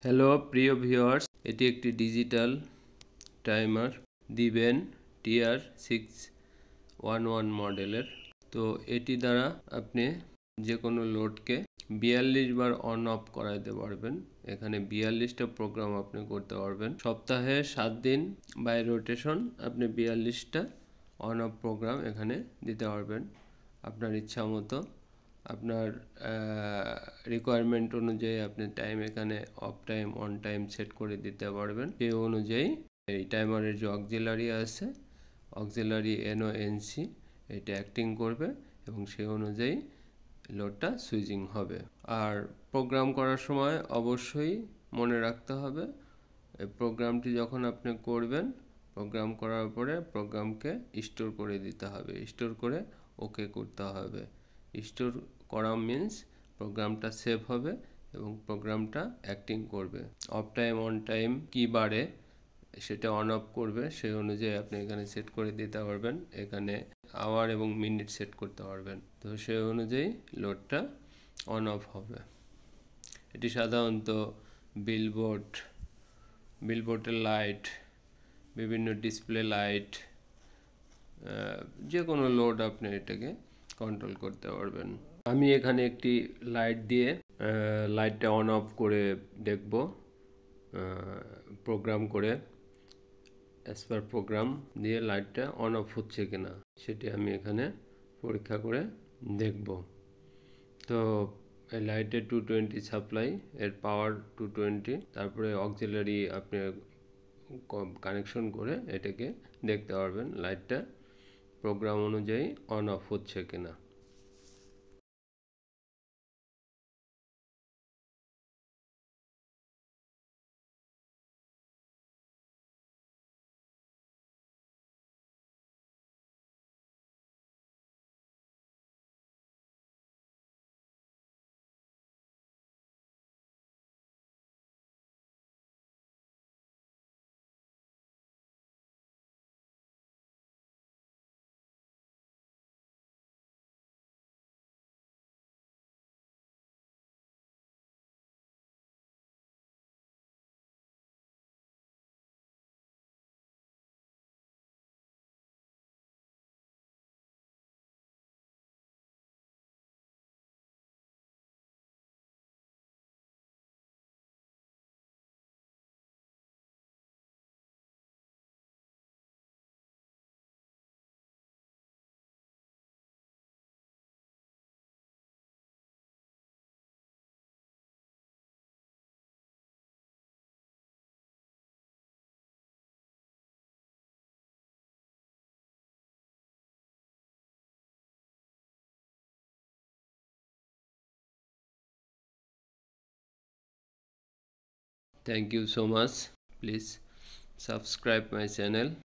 Hello প্রিয় viewers, এটি একটি ডিজিটাল টাইমার দিবেন TR611 মডেলের। তো এটি দ্বারা আপনি যে কোনো লোডকে 42 বার অন অফ করাইতে পারবেন। এখানে 42টা প্রোগ্রাম আপনি করতে পারবেন। সপ্তাহে 7 দিন বাই রোটেশন আপনি 42টা অন অফ প্রোগ্রাম এখানে দিতে পারবেন আপনার ইচ্ছা মতো। আপনার রিকোয়ারমেন্ট অনুযায়ী আপনি টাইম এখানে of time on time set করে দিতে পারবেন। সেই অনুযায়ী এই টাইমারের যে অক্সিলারি আছে, অক্সিলারি NONC এটা অ্যাক্টিং করবে এবং সেই অনুযায়ী লোডটা সুইচিং হবে। আর প্রোগ্রাম করার সময় অবশ্যই মনে রাখতে হবে, এই প্রোগ্রামটি যখন আপনি করবেন, প্রোগ্রাম করার পরে প্রোগ্রামকে স্টোর করে দিতে হবে, স্টোর করে ওকে করতে হবে। স্টোর করা মিন্স প্রোগ্রামটা সেভ হবে এবং প্রোগ্রামটা অ্যাক্টিং করবে। অফ টাইম অন টাইম কি বারে সেটা অন অফ করবে, সেই অনুযায়ী আপনি এখানে সেট করে দিতে পারবেন। এখানে আওয়ার এবং মিনিট সেট করতে পারবেন। তো সেই অনুযায়ী লোডটা অন অফ হবে। এটি সাধারণত বিলবোর্ডের লাইট, বিভিন্ন ডিসপ্লে লাইট, যে কোনো লোড আপনি এটাকে কন্ট্রোল করতে পারবেন। আমি এখানে একটি লাইট দিয়ে লাইটটা অন অফ করে দেখব, প্রোগ্রাম করে অ্যাজ পার প্রোগ্রাম দিয়ে লাইটটা অন অফ হচ্ছে কিনা সেটি আমি এখানে পরীক্ষা করে দেখব। তো এই লাইটের 220 সাপ্লাই, এর পাওয়ার 220, তারপরে অক্সিলারি আপনি কানেকশন করে এটাকে দেখতে পারবেন লাইটটা প্রোগ্রাম অনুযায়ী অন অফ হচ্ছে কিনা। Thank you so much. Please subscribe my channel.